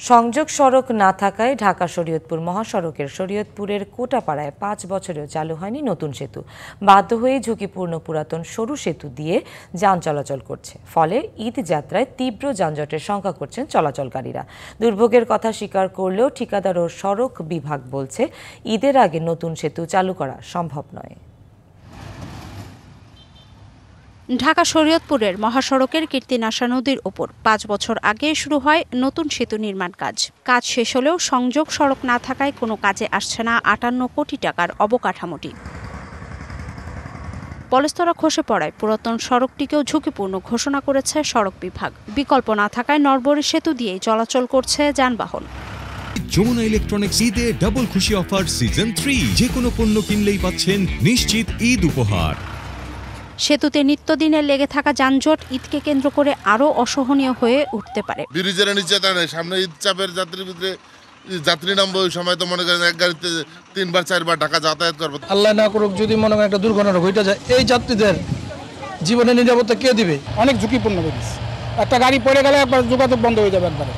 সংযোগ সড়ক না থাকায় ঢাকা শরীয়তপুর মহাসড়কের শরীয়তপুরের কোটাপাড়ায় 5 বছরেও চালু হয়নি নতুন সেতু। বাধ্য হয়ে ঝুঁকিপূর্ণ পুরাতন সরু সেতু দিয়ে যান চলাচল করছে, ফলে ঈদ যাত্রায় তীব্র যানজটের শঙ্কা করছেন চলাচলকারীরা। দুর্ভোগের কথা স্বীকার করলেও ঠিকাদার ও সড়ক বিভাগ বলছে ঈদের আগে নতুন সেতু চালু করা সম্ভব নয়। ঢাকা শরীয়তপুরের মহাসড়কের কীর্তিনাশা নদীর ওপর 5 বছর আগে শুরু হয় নতুন সেতু নির্মাণ কাজ শেষ হলেও সংযোগ সড়ক না থাকায় কোনো কাজে আসছে না 58 কোটি টাকার অবকাঠামোটি। পলেস্তরা খসে পড়ায় পুরাতন সড়কটিকেও ঝুঁকিপূর্ণ ঘোষণা করেছে সড়ক বিভাগ। বিকল্প না থাকায় নরবরী সেতু দিয়েই চলাচল করছে যানবাহন। যমুনা ইলেকট্রনিক্স ঈদে ডাবল খুশি অফার সিজন 3, যে কোনো পণ্য কিনলেই পাচ্ছেন নিশ্চিত ঈদ উপহার। সেতুতে নিত্যদিনের লেগে থাকা যানজট ঈদকে কেন্দ্র করে আরও অসহনীয় হয়ে উঠতে পারে। ব্রিজের নিচে দাঁড়ায় সামনে ঈদ চাপের যাত্রী নামবে, ওই সময় তো মনে করেন এক গাড়িতে 3 4 বার ঢাকা যাতায়াত করবে। আল্লাহ না করুক যদি মনে করেন একটা দুর্ঘটনা ঘটে যায়, এই যাত্রীদের জীবনের নিরাপত্তা কে দিবে? অনেক ঝুঁকিপূর্ণ ব্রিজ, একটা গাড়ি পড়ে গেলে একবার যোগাযোগ বন্ধ হয়ে যাবে একবারে।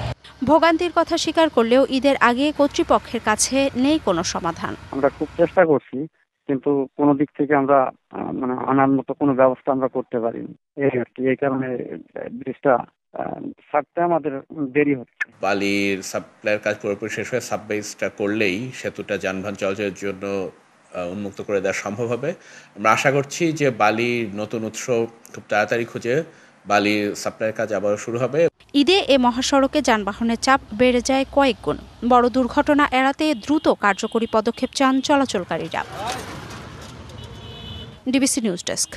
ভোগান্তির কথা স্বীকার করলেও ঈদের আগে কর্তৃপক্ষের কাছে নেই কোনো সমাধান। আমরা খুব চেষ্টা করছি, কিন্তু কোনো দিক থেকে আমরা আনার মতো কোনো ব্যবস্থা আমরা করতে পারিনি। এই কারণে ব্রিজটা ছাড়তে আমাদের দেরি হচ্ছে। বালির সাপ্লাইয়ের কাজ পুরোপুরি শেষ হয়ে সাববেসটা করলেই সেতুটা যানবাহন চলাচলের জন্য উন্মুক্ত করে দেওয়া সম্ভব হবে। আমরা আশা করছি যে বালির নতুন উৎস খুব তাড়াতাড়ি খুঁজে বালির সাপ্লাইয়ের কাজ আবারও শুরু হবে। ঈদে এ মহাসড়কে যানবাহনের চাপ বেড়ে যায় কয়েক গুণ। বড় দুর্ঘটনা এড়াতে দ্রুত কার্যকরী পদক্ষেপ চান চলাচলকারীরা। DBC news desk.